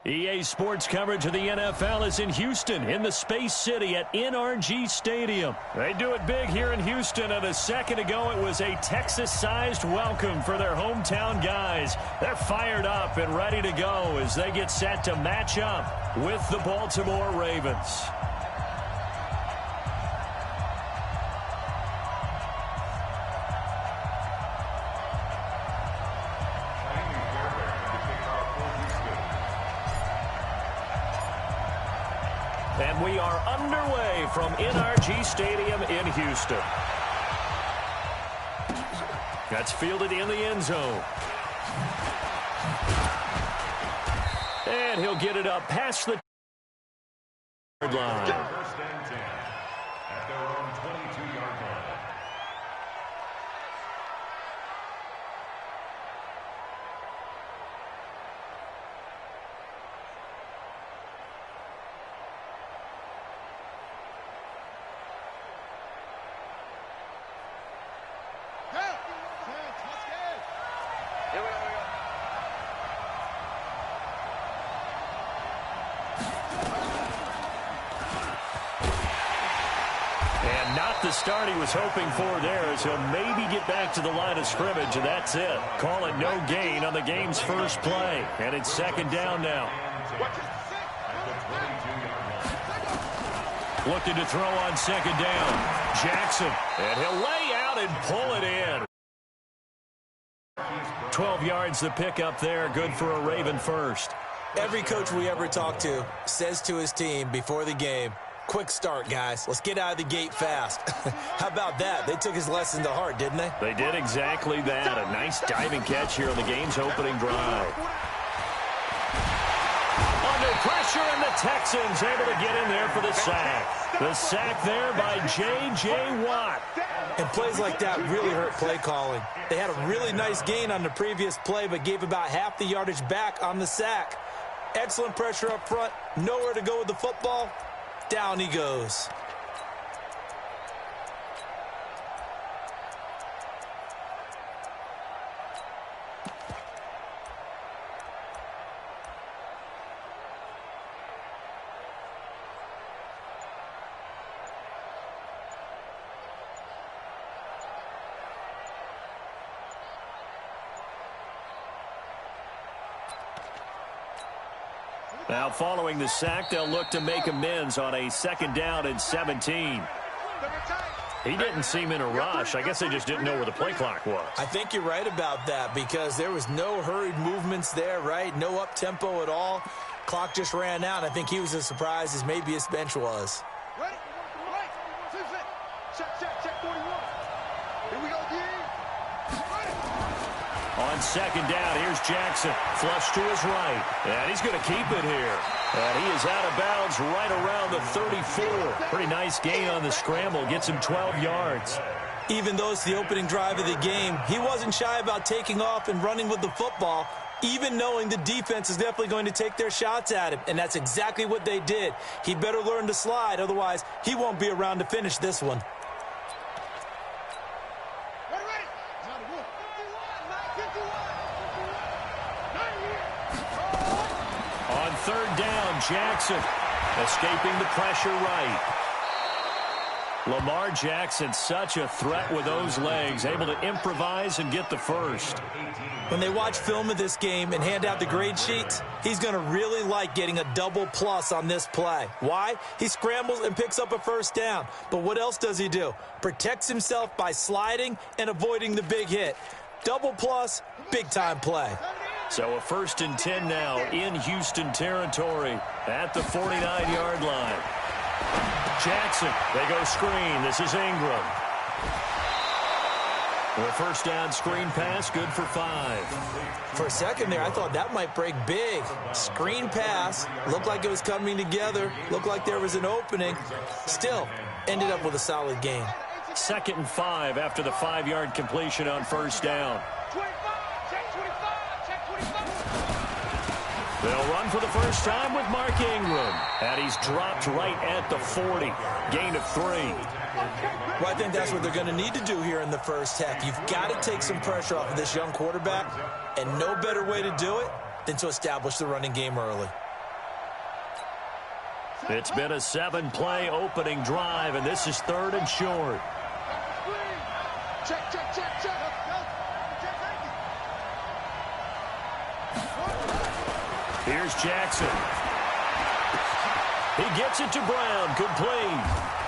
EA Sports coverage of the NFL is in Houston, in the Space City at NRG Stadium. They do it big here in Houston, and a second ago it was a Texas-sized welcome for their hometown guys. They're fired up and ready to go as they get set to match up with the Baltimore Ravens. And we are underway from NRG Stadium in Houston. That's fielded in the end zone. And he'll get it up past the line. First and 10 at their own 22-yard line. Not the start he was hoping for there, as he'll maybe get back to the line of scrimmage, and that's it. Call it no gain on the game's first play, and it's second down now. Looking to throw on second down. Jackson, and he'll lay out and pull it in. 12 yards the pickup there, good for a Raven first. Every coach we ever talk to says to his team before the game, quick start, guys. Let's get out of the gate fast. How about that? They took his lesson to heart, didn't they? They did exactly that. A nice diving catch here on the game's opening drive. Under pressure, and the Texans able to get in there for the sack. The sack there by J.J. Watt. And plays like that really hurt play calling. They had a really nice gain on the previous play, but gave about half the yardage back on the sack. Excellent pressure up front. Nowhere to go with the football. Down he goes. Now following the sack, they'll look to make amends on a second down and 17. He didn't seem in a rush. I guess they just didn't know where the play clock was. I think you're right about that, because there was no hurried movements there, right? No up-tempo at all. Clock just ran out. I think he was as surprised as maybe his bench was. Ready? Right. Check 41. Here we go, D. On second down, here's Jackson. Flush to his right. And he's going to keep it here. And he is out of bounds right around the 34. Pretty nice gain on the scramble. Gets him 12 yards. Even though it's the opening drive of the game, he wasn't shy about taking off and running with the football, even knowing the defense is definitely going to take their shots at him. And that's exactly what they did. He better learn to slide, otherwise he won't be around to finish this one. Third down, Jackson escaping the pressure right. Lamar Jackson, such a threat with those legs, able to improvise and get the first. When they watch film of this game and hand out the grade sheets, he's going to really like getting a double plus on this play. Why? He scrambles and picks up a first down. But what else does he do? Protects himself by sliding and avoiding the big hit. Double plus, big-time play. So a first and 10 now in Houston territory at the 49-yard line. Jackson, they go screen. This is Ingram. The first down screen pass, good for 5. For a second there, I thought that might break big. Screen pass, looked like it was coming together, looked like there was an opening. Still, ended up with a solid gain. Second and 5 after the 5-yard completion on first down. They'll run for the first time with Mark Ingram. And he's dropped right at the 40. Gain of 3. Well, I think that's what they're going to need to do here in the first half. You've got to take some pressure off of this young quarterback. And no better way to do it than to establish the running game early. It's been a 7-play opening drive, and this is 3rd and short. Check, check, check, check. Here's Jackson. He gets it to Brown, complete.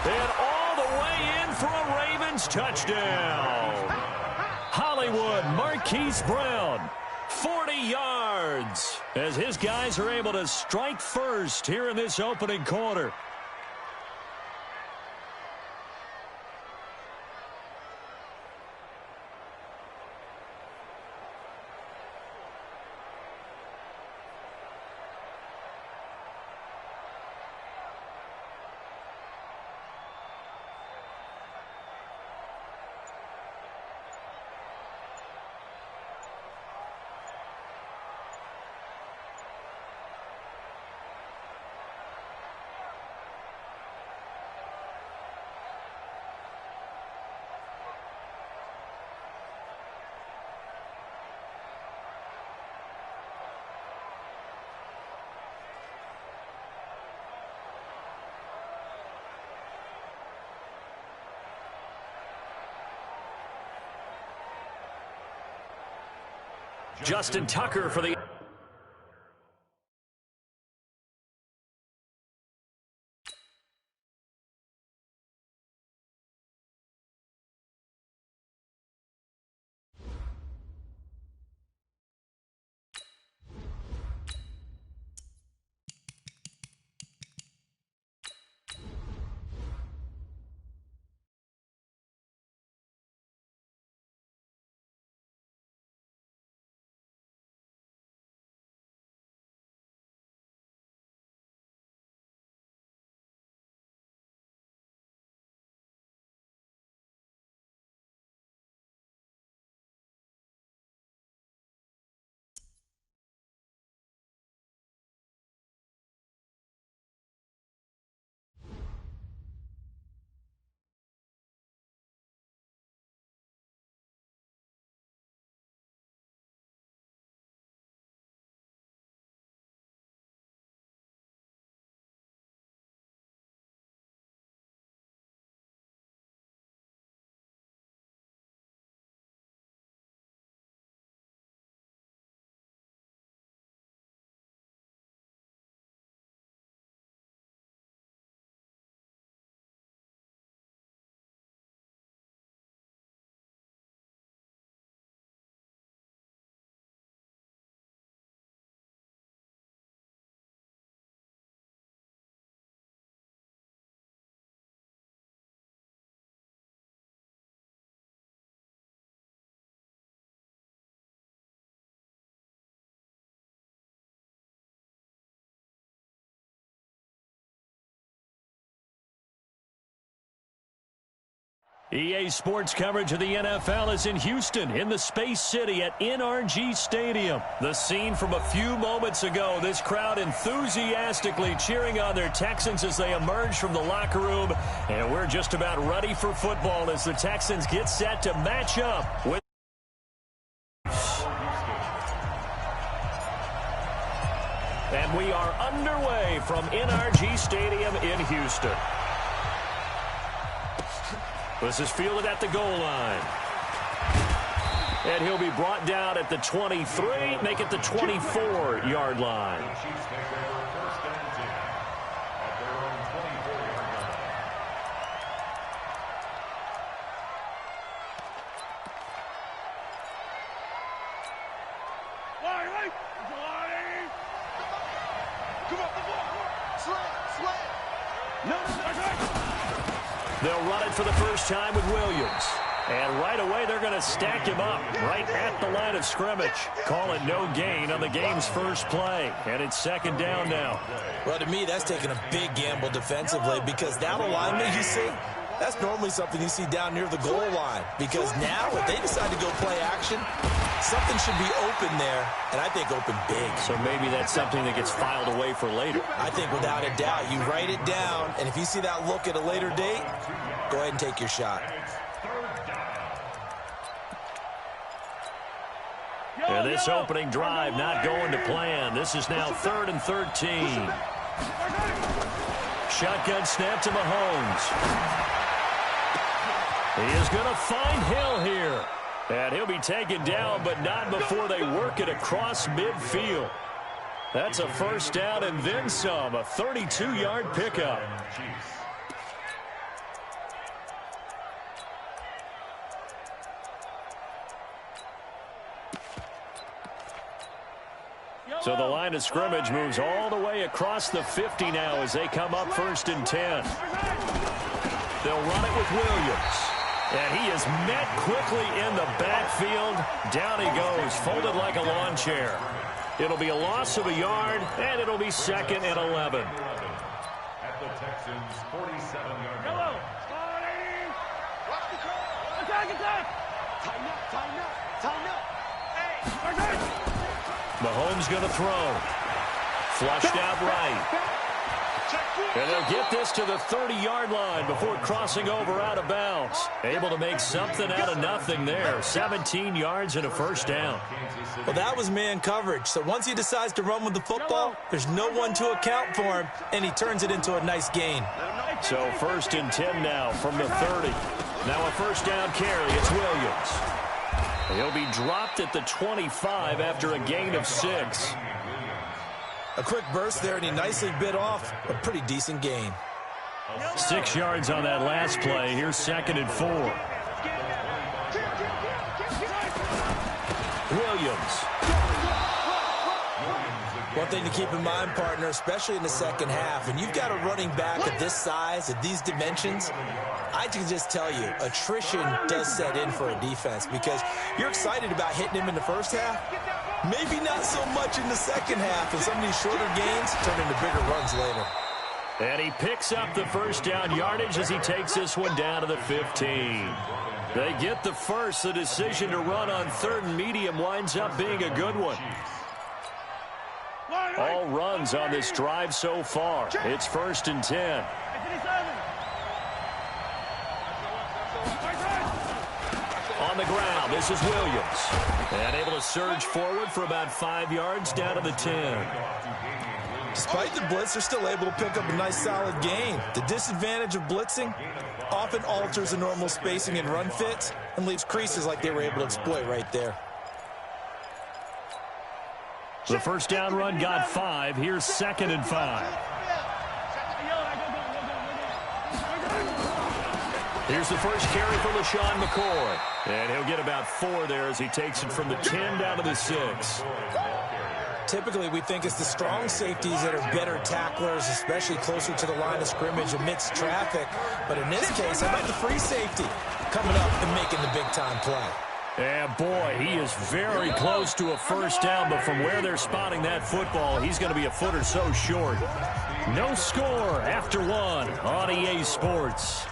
And all the way in for a Ravens touchdown. Hollywood Marquise Brown, 40 yards, as his guys are able to strike first here in this opening quarter. Justin Tucker for the... EA Sports coverage of the NFL is in Houston in the Space City at NRG Stadium. The scene from a few moments ago, this crowd enthusiastically cheering on their Texans as they emerge from the locker room. And we're just about ready for football as the Texans get set to match up with... And we are underway from NRG Stadium in Houston. This is fielded at the goal line. And he'll be brought down at the 23, make it the 24-yard line. They'll run it for the first time with Williams. And right away, they're going to stack him up right at the line of scrimmage. Call it no gain on the game's first play. And it's 2nd down now. Well, to me, that's taking a big gamble defensively because that alignment you see, that's normally something you see down near the goal line. Because now, if they decide to go play action, something should be open there, and I think open big. So maybe that's something that gets filed away for later. I think without a doubt, you write it down, and if you see that look at a later date, go ahead and take your shot. And this opening drive not going to plan. This is now 3rd and 13. Shotgun snap to Mahomes. He is going to find Hill here. And he'll be taken down, but not before they work it across midfield. That's a first down and then some, a 32-yard pickup. So the line of scrimmage moves all the way across the 50 now as they come up 1st and 10. They'll run it with Williams. And he is met quickly in the backfield. Down he goes, folded like a lawn chair. It'll be a loss of a yard, and it'll be 2nd and 11. At the Texans' 47-yard line. Hello. Starting. Watch the call. Attack. Tighten up. Hey. Mahomes going to throw. Flushed out right. And they'll get this to the 30-yard line before crossing over out of bounds. Able to make something out of nothing there. 17 yards and a first down. Well, that was man coverage. So once he decides to run with the football, there's no one to account for him, and he turns it into a nice gain. So 1st and 10 now from the 30. Now a first down carry. It's Williams. He'll be dropped at the 25 after a gain of 6. A quick burst there, and he nicely bit off a pretty decent gain. 6 yards on that last play. Here's 2nd and 4. Williams. One thing to keep in mind, partner, especially in the second half, when you've got a running back of this size, of these dimensions, I can just tell you, attrition does set in for a defense because you're excited about hitting him in the first half. Maybe not so much in the second half, and some of these shorter gains turn into bigger runs later. And he picks up the first down yardage as he takes this one down to the 15. They get the first. The decision to run on 3rd and medium winds up being a good one. All runs on this drive so far. It's 1st and 10. On the ground, this is Williams. And able to surge forward for about 5 yards down to the 10. Despite the blitz, they're still able to pick up a nice solid gain. The disadvantage of blitzing often alters the normal spacing and run fits and leaves creases like they were able to exploit right there. The first down run got 5. Here's 2nd and 5. Here's the first carry for LaShawn McCoy. And he'll get about 4 there as he takes it from the 10 down to the 6. Typically, we think it's the strong safeties that are better tacklers, especially closer to the line of scrimmage amidst traffic. But in this case, how about the free safety coming up and making the big-time play? And boy, he is very close to a first down, but from where they're spotting that football, he's going to be a foot or so short. No score after 1 on EA Sports.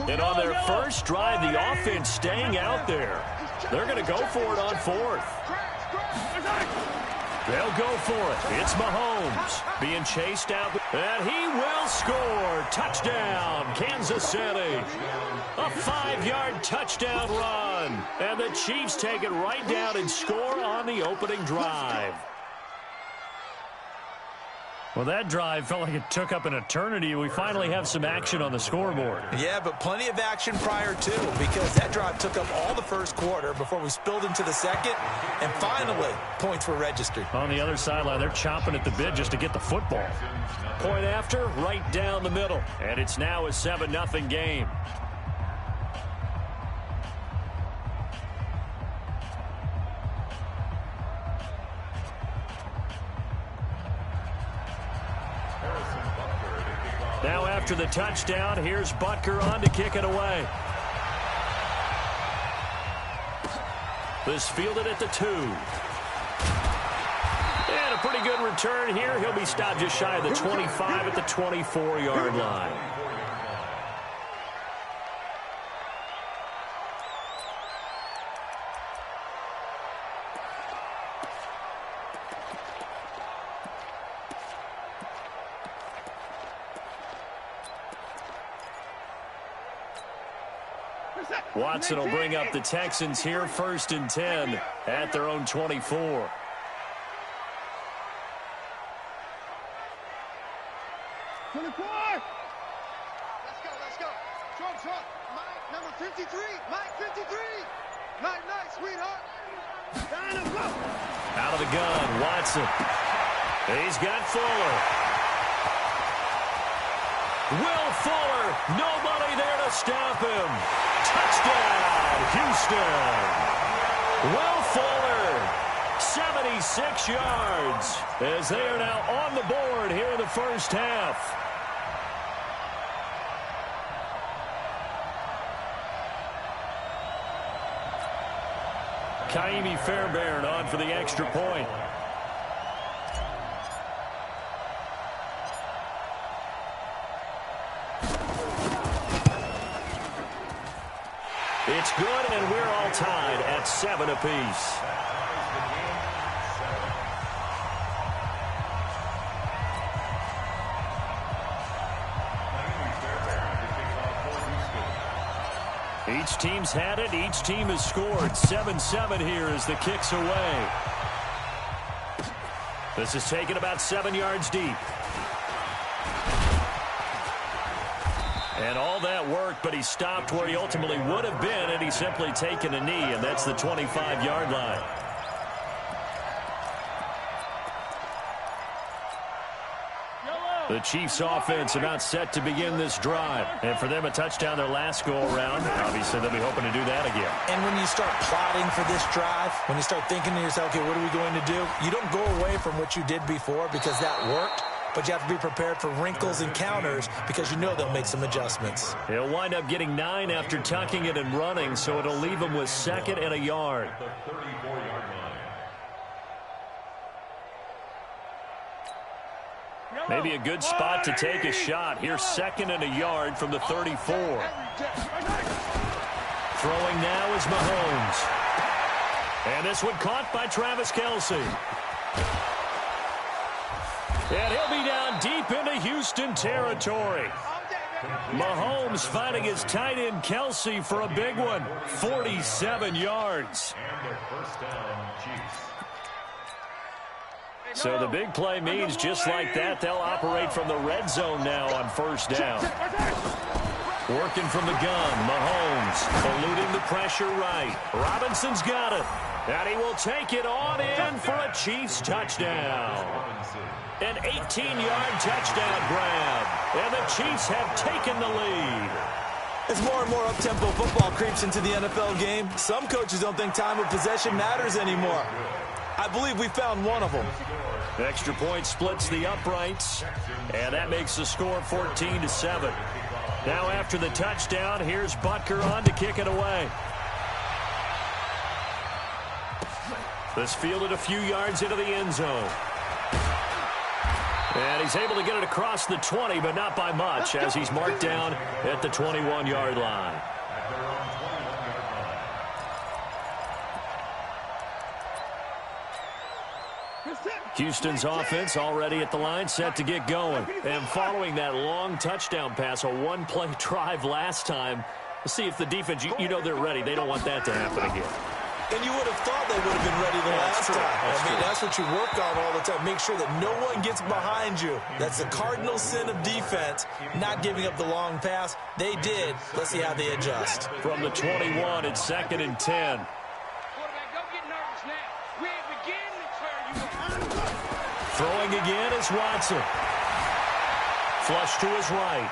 And on their first drive, the offense staying out there. They're going to go for it on 4th. They'll go for it. It's Mahomes being chased out. And he will score. Touchdown, Kansas City. A 5-yard touchdown run. And the Chiefs take it right down and score on the opening drive. Well, that drive felt like it took up an eternity. We finally have some action on the scoreboard. Yeah, but plenty of action prior to, because that drive took up all the first quarter before we spilled into the second, and finally, points were registered. On the other sideline, they're chomping at the bit just to get the football. Point after, right down the middle, and it's now a 7-0 game. Now after the touchdown, here's Butker on to kick it away. This fielded at the 2. And a pretty good return here. He'll be stopped just shy of the 25 at the 24-yard line. Watson will bring up the Texans here, 1st and 10 at their own 24. 24. Let's go. Trump. Mike, number 53. Mike, 53. Night, sweetheart. Out of the gun, Watson. He's got Fuller. Will Fuller, nobody there to stop him. Touchdown, Houston. Will Fuller, 76 yards, as they are now on the board here in the first half. Kaimi Fairbairn on for the extra point. It's good, and we're all tied at 7 apiece. Each team's had it. Each team has scored. 7-7 here as the kick's away. This is taken about 7 yards deep. And all that worked, but he stopped where he ultimately would have been, and he's simply taken a knee, and that's the 25-yard line. The Chiefs offense about set to begin this drive. And for them, a touchdown their last go-around. Obviously, they'll be hoping to do that again. And when you start plotting for this drive, when you start thinking to yourself, okay, what are we going to do? You don't go away from what you did before because that worked. But you have to be prepared for wrinkles and counters because you know they'll make some adjustments. He'll wind up getting 9 after tucking it and running, so it'll leave him with 2nd and a yard. The 34-yard line. Maybe a good spot to take a shot. Here's 2nd and a yard from the 34. Throwing now is Mahomes. And this one caught by Travis Kelce. And he'll be down deep into Houston territory. Mahomes finding his tight end Kelce for a big one. 47 yards. And their first down, Chiefs. So the big play means just like that, they'll operate from the red zone now on first down. Working from the gun, Mahomes eluding the pressure right. Robinson's got it. And he will take it on in for a Chiefs touchdown. An 18-yard touchdown grab. And the Chiefs have taken the lead. As more and more up-tempo football creeps into the NFL game, some coaches don't think time of possession matters anymore. I believe we found one of them. Extra point splits the uprights, and that makes the score 14-7. Now after the touchdown, here's Butker on to kick it away. This fielded a few yards into the end zone. And he's able to get it across the 20, but not by much, as he's marked down at the 21-yard line. Houston's offense already at the line, set to get going. And following that long touchdown pass, a one-play drive last time, let's see if the defense, you know they're ready. They don't want that to happen again. And you would have thought they would have been ready the last time. That's what you work on all the time. Make sure that no one gets behind you. That's the cardinal sin of defense, not giving up the long pass. They did. Let's see how they adjust. From the 21, it's 2nd and 10. Throwing again is Watson. Flush to his right.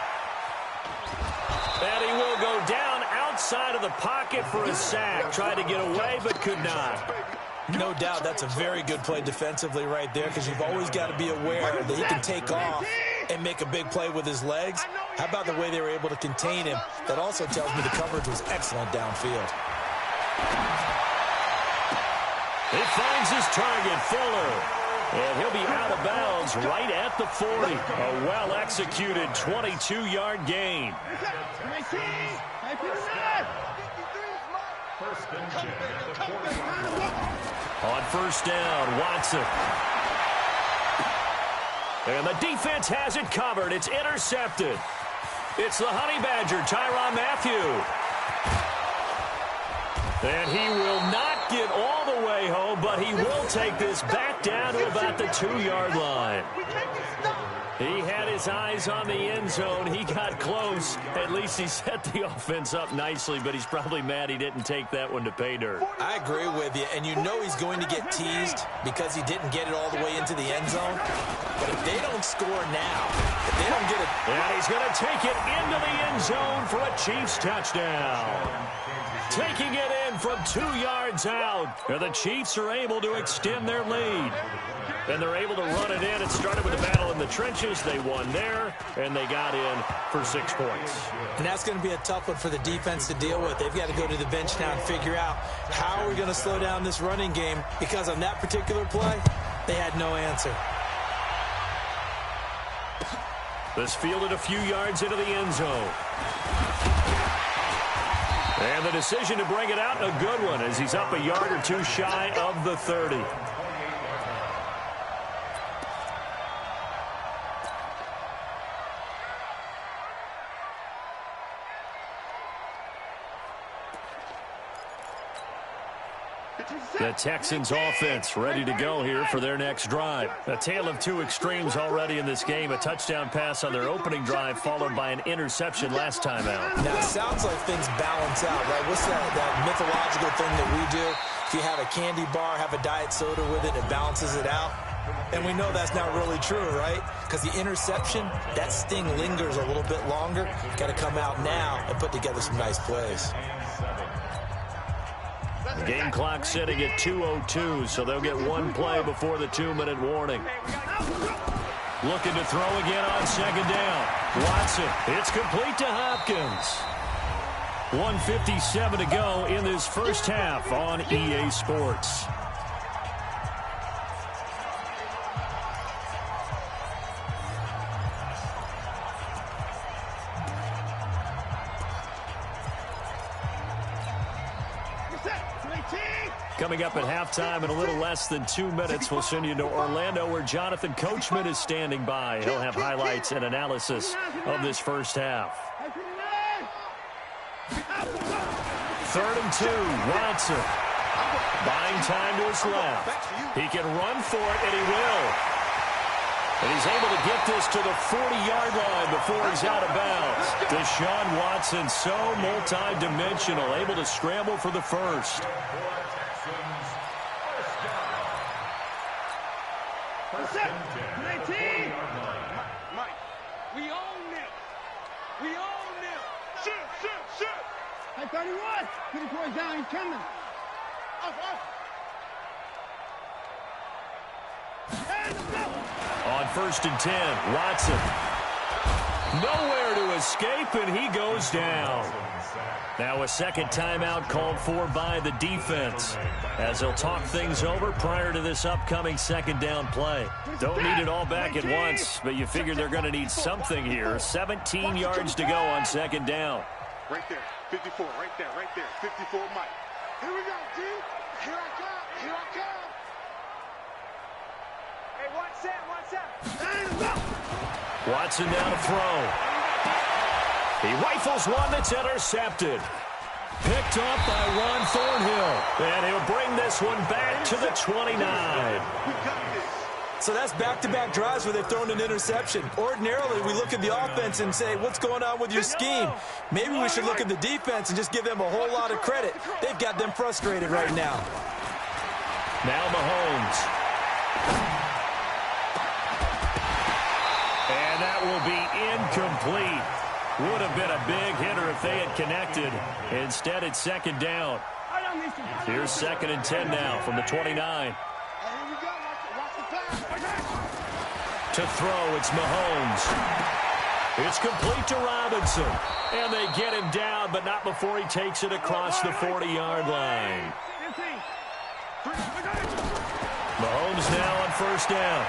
And he will go down outside of the pocket for a sack. Tried to get away, but could not. No doubt that's a very good play defensively right there, because you've always got to be aware that he can take off and make a big play with his legs. How about the way they were able to contain him? That also tells me the coverage was excellent downfield. He finds his target, Fuller. And he'll be out of bounds right at the 40. A well-executed 22-yard gain. On first down, Watson. And the defense has it covered. It's intercepted. It's the Honey Badger, Tyrann Mathieu. And he will not get all the way home, but he will take this back down to about the 2-yard line. He had his his eyes on the end zone. He got close. At least he set the offense up nicely, but he's probably mad he didn't take that one to pay dirt. I agree with you, and you know he's going to get teased because he didn't get it all the way into the end zone. But if they don't score now, if they don't get it... And he's going to take it into the end zone for a Chiefs touchdown. Taking it in from 2 yards out. And the Chiefs are able to extend their lead. And they're able to run it in. It started with a battle in the trenches. They won there, and they got in for 6 points. And that's going to be a tough one for the defense to deal with. They've got to go to the bench now and figure out how are we going to slow down this running game, because on that particular play, they had no answer. This fielded a few yards into the end zone. And the decision to bring it out, a good one, as he's up a yard or two shy of the 30. The Texans offense ready to go here for their next drive. A tale of 2 extremes already in this game. A touchdown pass on their opening drive followed by an interception last time out. Now, it sounds like things balance out, right? What's that mythological thing that we do? If you have a candy bar, have a diet soda with it, it balances it out. And we know that's not really true, right? Because the interception, that sting lingers a little bit longer. Got to come out now and put together some nice plays. The game clock sitting at 2:02, so they'll get 1 play before the 2-minute warning. Looking to throw again on second down. Watson, it's complete to Hopkins. 1:57 to go in this first half on EA Sports. Coming up at halftime in a little less than 2 minutes, we'll send you to Orlando, where Jonathan Coachman is standing by. He'll have highlights and analysis of this first half. 3rd and 2, Watson. Buying time to his left. He can run for it, and he will. And he's able to get this to the 40-yard line before he's out of bounds. Deshaun Watson, so multi-dimensional, able to scramble for the first. Mike, we own them. We own them. Shoot. Hey, 31. Get his boy down. He's coming. Off. On 1st and 10, Watson. Nowhere to escape, and he goes down. Now a second timeout called for by the defense, as they'll talk things over prior to this upcoming second down play. Don't need it all back at once, but you figure they're going to need something here. 17 yards to go on second down. Right there. 54. Right there. 54, Mike. Here we go, G. Here I come. Hey, watch that. Watson down to throw. He rifles one that's intercepted. Picked up by Ron Thornhill. And he'll bring this one back to the 29. We got this. So that's back-to-back drives where they've thrown an interception. Ordinarily, we look at the offense and say, what's going on with your scheme? Maybe we should look at the defense and just give them a whole lot of credit. They've got them frustrated right now. Now Mahomes. And that will be incomplete. Would have been a big hitter if they had connected. Instead, it's second down. Here's 2nd and 10 now from the 29. To throw, it's Mahomes. It's complete to Robinson. And they get him down, but not before he takes it across the 40-yard line. Mahomes now on 1st down.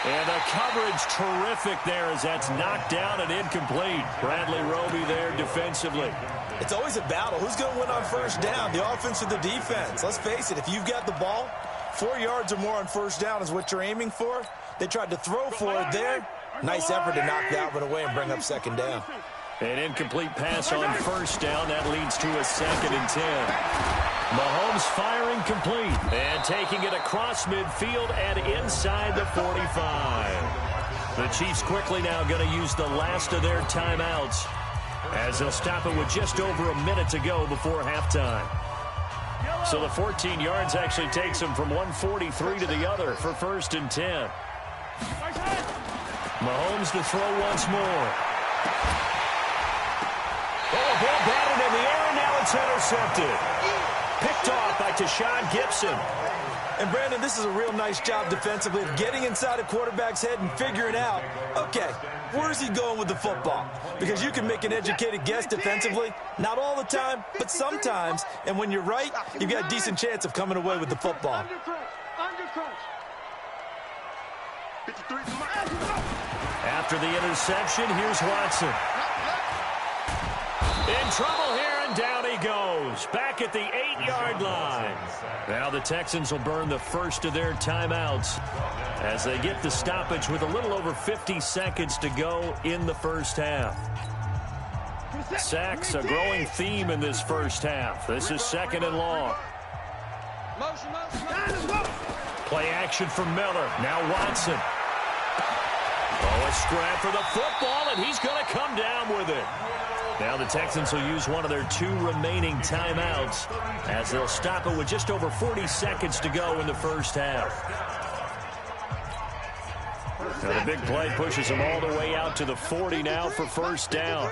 And the coverage terrific there as that's knocked down and incomplete. Bradley Roby there defensively. It's always a battle. Who's going to win on 1st down, the offense or the defense? Let's face it, if you've got the ball, 4 yards or more on 1st down is what you're aiming for. They tried to throw for it there. Nice effort to knock that one away and bring up 2nd down. An incomplete pass on 1st down. That leads to a 2nd and 10. Mahomes firing complete and taking it across midfield and inside the 45. The Chiefs quickly now going to use the last of their timeouts as they'll stop it with just over a minute to go before halftime. So the 14 yards actually takes them from 143 to the other for 1st and 10. Mahomes to throw once more. Oh, ball batted in the air, and now it's intercepted. Picked off by Tashawn Gibson. And, Brandon, this is a real nice job defensively of getting inside a quarterback's head and figuring out, okay, where's he going with the football? Because you can make an educated guess defensively, not all the time, but sometimes. And when you're right, you've got a decent chance of coming away with the football. After the interception, here's Watson. In trouble here, and down he goes. Back at the 8-yard line. Now the Texans will burn the first of their timeouts as they get the stoppage with a little over 50 seconds to go in the first half. Sacks, a growing theme in this first half. This is 2nd and long. Play action from Miller. Now Watson. Oh, a scrap for the football, and he's going to come down with it. Now the Texans will use one of their 2 remaining timeouts as they'll stop it with just over 40 seconds to go in the first half. Now the big play pushes them all the way out to the 40 now for 1st down.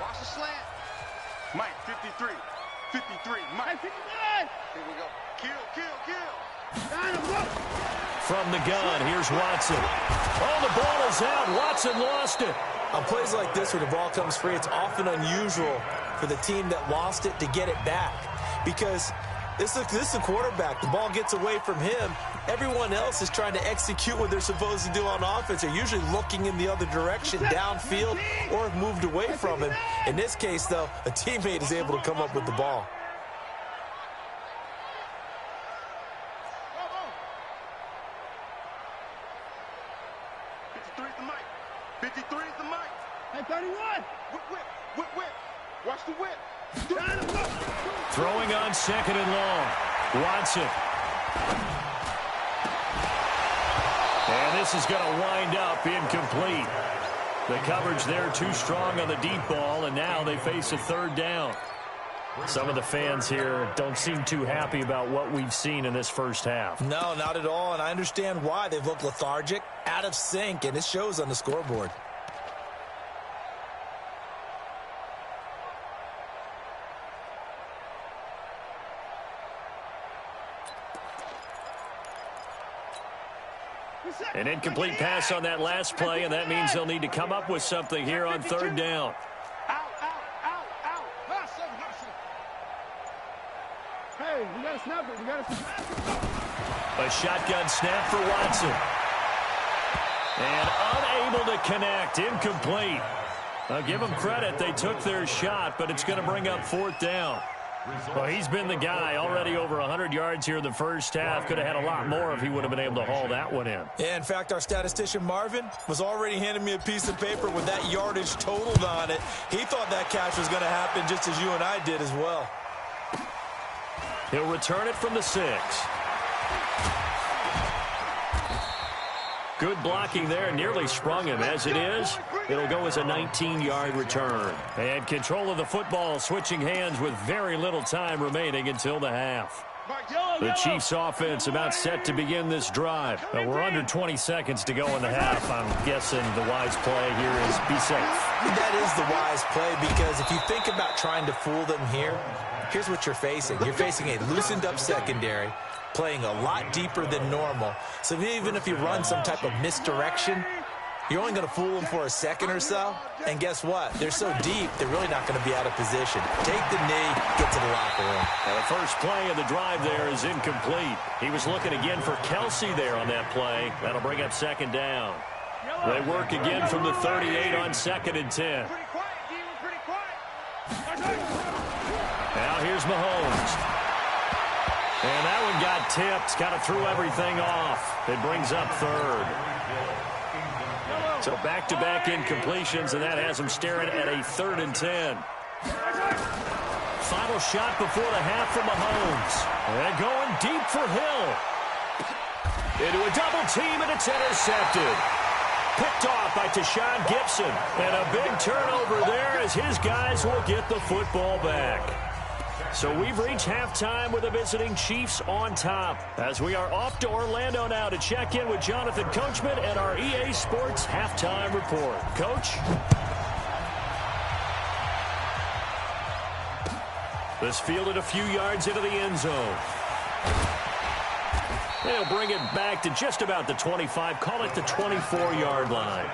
Watch the slant. Mike, 53. 53. Mike. Here we go. Kill. From the gun, here's Watson. Oh, the ball is out. Watson lost it. On plays like this where the ball comes free, it's often unusual for the team that lost it to get it back. Because this is a quarterback. The ball gets away from him. Everyone else is trying to execute what they're supposed to do on offense. They're usually looking in the other direction, downfield, or have moved away from him. In this case, though, a teammate is able to come up with the ball. Hey, 31. Whip. Watch the whip. Throwing on 2nd and long. Watson. And this is going to wind up incomplete. The coverage there too strong on the deep ball, and now they face a 3rd down. Some of the fans here don't seem too happy about what we've seen in this first half. No, not at all, and I understand why. They've looked lethargic, out of sync, and it shows on the scoreboard. An incomplete pass on that last play, and that means they'll need to come up with something here on 3rd down. Hey, we got to snap it. A shotgun snap for Watson. And unable to connect. Incomplete. I'll give them credit. They took their shot, but it's going to bring up 4th down. Well, he's been the guy. Already over 100 yards here in the first half. Could have had a lot more if he would have been able to haul that one in. Yeah, in fact, our statistician Marvin was already handing me a piece of paper with that yardage totaled on it. He thought that catch was going to happen just as you and I did as well. He'll return it from the 6. Good blocking there. Nearly sprung him. As it is, it'll go as a 19-yard return. And control of the football switching hands with very little time remaining until the half. The Chiefs offense about set to begin this drive. We're under 20 seconds to go in the half. I'm guessing the wise play here is be safe. That is the wise play, because if you think about trying to fool them here, here's what you're facing. You're facing a loosened up secondary, playing a lot deeper than normal. So even if you run some type of misdirection, you're only going to fool them for a second or so. And guess what? They're so deep, they're really not going to be out of position. Take the knee, get to the locker room. Now the first play of the drive there is incomplete. He was looking again for Kelsey there on that play. That'll bring up 2nd down. They work again from the 38 on 2nd and 10. Now here's Mahomes. And that one got tipped, kind of threw everything off. It brings up 3rd. So back-to-back incompletions, and that has them staring at a 3rd and 10. Final shot before the half for Mahomes. And going deep for Hill. Into a double team, and it's intercepted. Picked off by Tashawn Gibson. And a big turnover there as his guys will get the football back. So we've reached halftime with the visiting Chiefs on top, as we are off to Orlando now to check in with Jonathan Coachman and our EA Sports Halftime Report. Coach? This fielded a few yards into the end zone. They'll bring it back to just about the 25, call it the 24-yard line.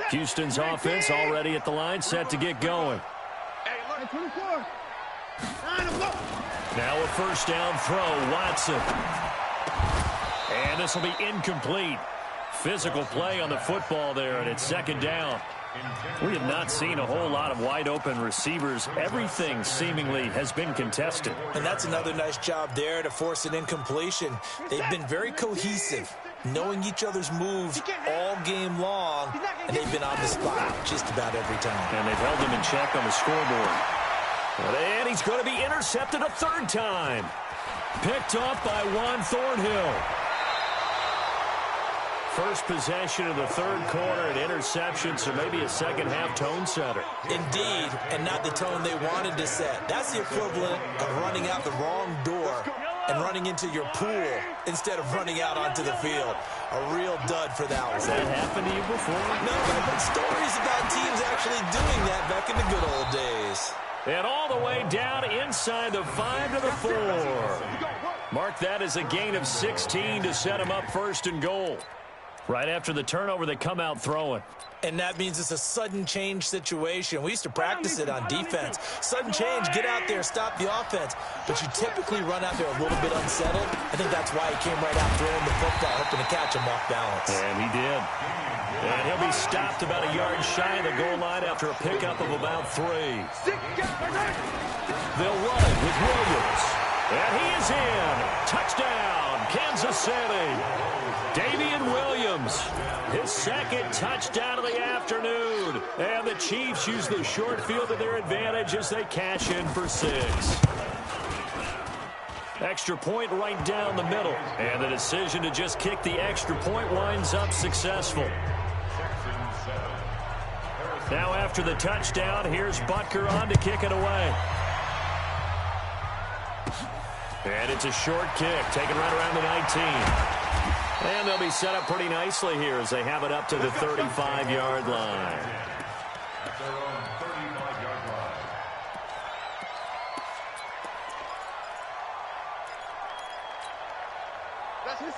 Houston's offense already at the line, set to get going. Now a first down throw, Watson. And this will be incomplete. Physical play on the football there, and it's second down. We have not seen a whole lot of wide-open receivers. Everything seemingly has been contested. And that's another nice job there to force an incompletion. They've been very cohesive, knowing each other's moves all game long, and they've been on the spot just about every time. And they've held him in check on the scoreboard. And he's going to be intercepted a third time. Picked off by Juan Thornhill. First possession of the third quarter, an interception, so maybe a second-half tone setter. Indeed, and not the tone they wanted to set. That's the equivalent of running out the wrong door and running into your pool instead of running out onto the field. A real dud for that one. Has that happened to you before? No, but I've heard stories about teams actually doing that back in the good old days. And all the way down inside the 5 to the 4. Mark that as a gain of 16 to set him up first and goal. Right after the turnover, they come out throwing. And that means it's a sudden change situation. We used to practice it on defense. Sudden change, get out there, stop the offense. But you typically run out there a little bit unsettled. I think that's why he came right out throwing the football, hoping to catch him off balance. And he did. And he'll be stopped about a yard shy of the goal line after a pickup of about 3. They'll run it with Williams. And he is in. Touchdown, Kansas City. Damian Williams, his second touchdown of the afternoon. And the Chiefs use the short field to their advantage as they cash in for 6. Extra point right down the middle. And the decision to just kick the extra point winds up successful. Now after the touchdown, here's Butker on to kick it away. And it's a short kick, taken right around the 19. And they'll be set up pretty nicely here as they have it up to the 35-yard line.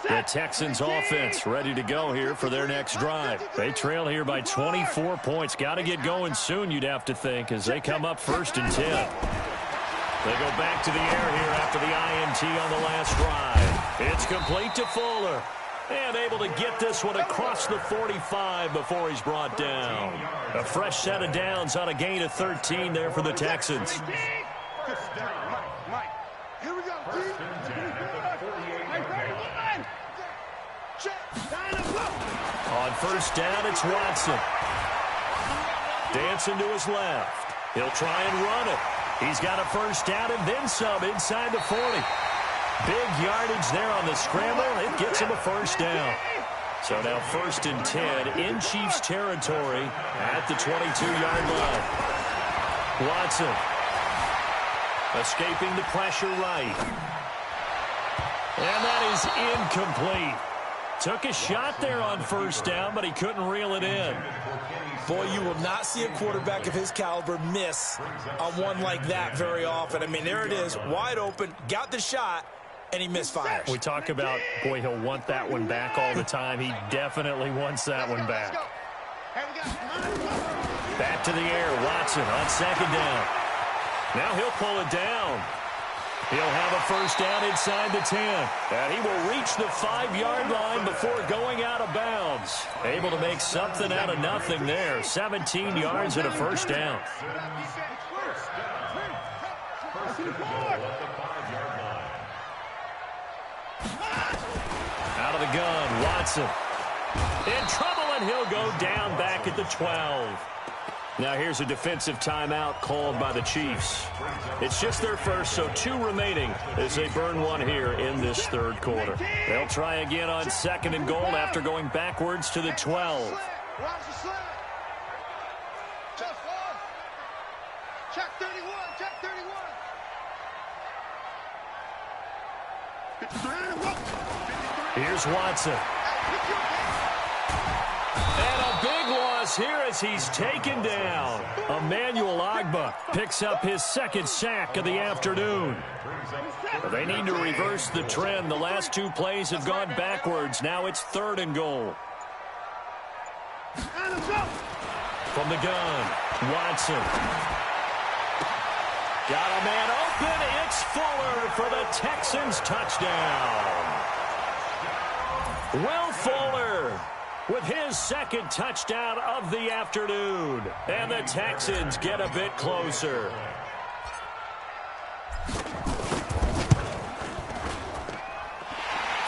The Texans offense ready to go here for their next drive. They trail here by 24 points. Got to get going soon, you'd have to think, as they come up first and 10. They go back to the air here after the INT on the last drive. It's complete to Fuller. And able to get this one across the 45 before he's brought down. A fresh set of downs on a gain of 13 there for the Texans. Here we go, On first down, it's Watson. Dancing to his left. He'll try and run it. He's got a first down and then some inside the 40. Big yardage there on the scramble. It gets him a first down. So now first and 10 in Chiefs territory at the 22-yard line. Watson escaping the pressure right. And that is incomplete. Took a shot there on first down, but he couldn't reel it in. Boy, you will not see a quarterback of his caliber miss on one like that very often. I mean, there it is, wide open, got the shot, and he misfires. We talk about, boy, he'll want that one back all the time. He definitely wants that one back. Back to the air, Watson on second down. Now he'll pull it down. He'll have a first down inside the 10. And he will reach the 5-yard line before going out of bounds. Able to make something out of nothing there. 17 yards and a first down. Out of the gun, Watson. In trouble, and he'll go down back at the 12. Now here's a defensive timeout called by the Chiefs. It's just their first, so 2 remaining as they burn 1 here in this third quarter. They'll try again on 2nd and goal after going backwards to the 12. Check 31, check 31. Here's Watson. And a big loss here as he's taken down. Emmanuel Ogbah picks up his 2nd sack of the afternoon. They need to reverse the trend. The last 2 plays have gone backwards. Now it's 3rd and goal. From the gun, Watson. Got a man open. It's Fuller for the Texans touchdown. Will Fuller with his 2nd touchdown of the afternoon. And the Texans get a bit closer.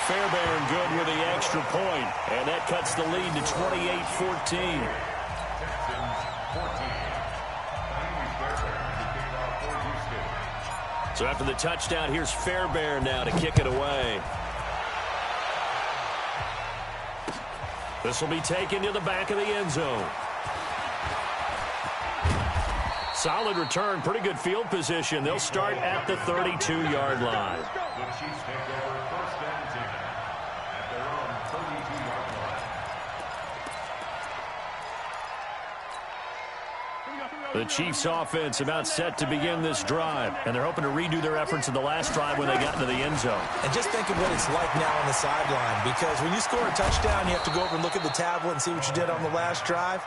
Fairbairn good with the extra point. And that cuts the lead to 28-14. So after the touchdown, here's Fairbairn now to kick it away. This will be taken to the back of the end zone. Solid return, pretty good field position. They'll start at the 32-yard line. The Chiefs take over 1st and 10 at their own 32-yard line. The Chiefs offense about set to begin this drive, and they're hoping to redo their efforts in the last drive when they got into the end zone. And just think of what it's like now on the sideline, because when you score a touchdown, you have to go over and look at the tablet and see what you did on the last drive.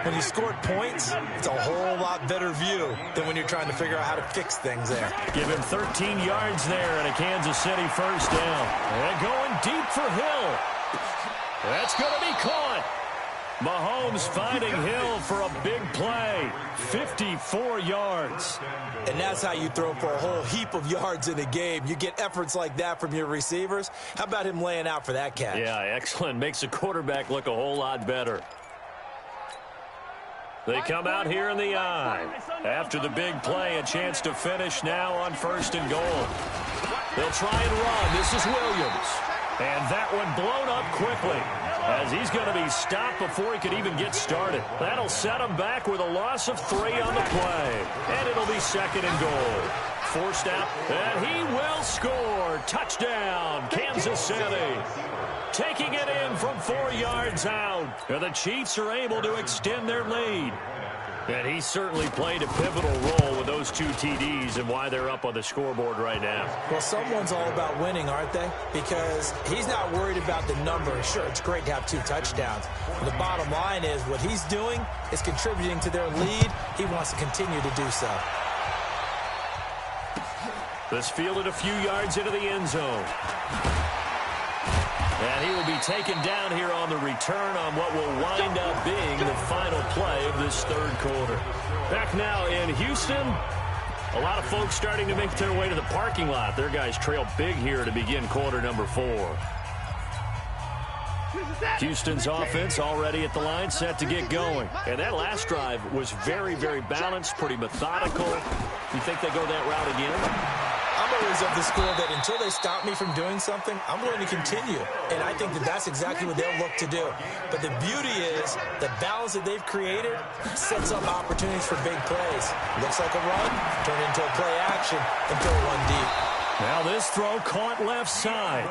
When you scored points, it's a whole lot better view than when you're trying to figure out how to fix things there. Give him 13 yards there and a Kansas City 1st down. And going deep for Hill. That's going to be caught. Mahomes finding Hill for a big play. 54 yards. And that's how you throw for a whole heap of yards in a game. You get efforts like that from your receivers. How about him laying out for that catch? Yeah, excellent. Makes the quarterback look a whole lot better. They come out here in the eye. After the big play, a chance to finish now on 1st and goal. They'll try and run. This is Williams. And that one blown up quickly as he's going to be stopped before he could even get started. That'll set him back with a loss of 3 on the play. And it'll be 2nd and goal. Forced out, and he will score. Touchdown, Kansas City. Taking it in from 4 yards out. And the Chiefs are able to extend their lead. And he certainly played a pivotal role with those 2 TDs and why they're up on the scoreboard right now. Well, someone's all about winning, aren't they? Because he's not worried about the number. Sure, it's great to have 2 touchdowns. But the bottom line is what he's doing is contributing to their lead. He wants to continue to do so. This fielded a few yards into the end zone. And he will be taken down here on the return on what will wind up being the final play of this 3rd quarter. Back now in Houston. A lot of folks starting to make their way to the parking lot. Their guys trail big here to begin quarter number 4. Houston's offense already at the line, set to get going. And that last drive was very, very balanced, pretty methodical. You think they go that route again? I'm always of the school that until they stop me from doing something, I'm going to continue. And I think that that's exactly what they'll look to do. But the beauty is the balance that they've created sets up opportunities for big plays. Looks like a run, turn it into a play action, and throw one deep. Now this throw caught left side.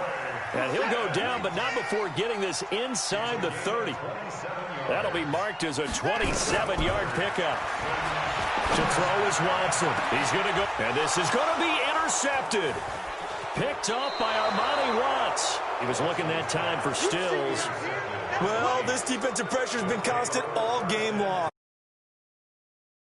And he'll go down, but not before getting this inside the 30. That'll be marked as a 27-yard pickup. To throw is Watson. He's going to go. And this is going to be intercepted. Picked up by Armani Watts. He was looking that time for Stills. Well, this defensive pressure has been constant all game long.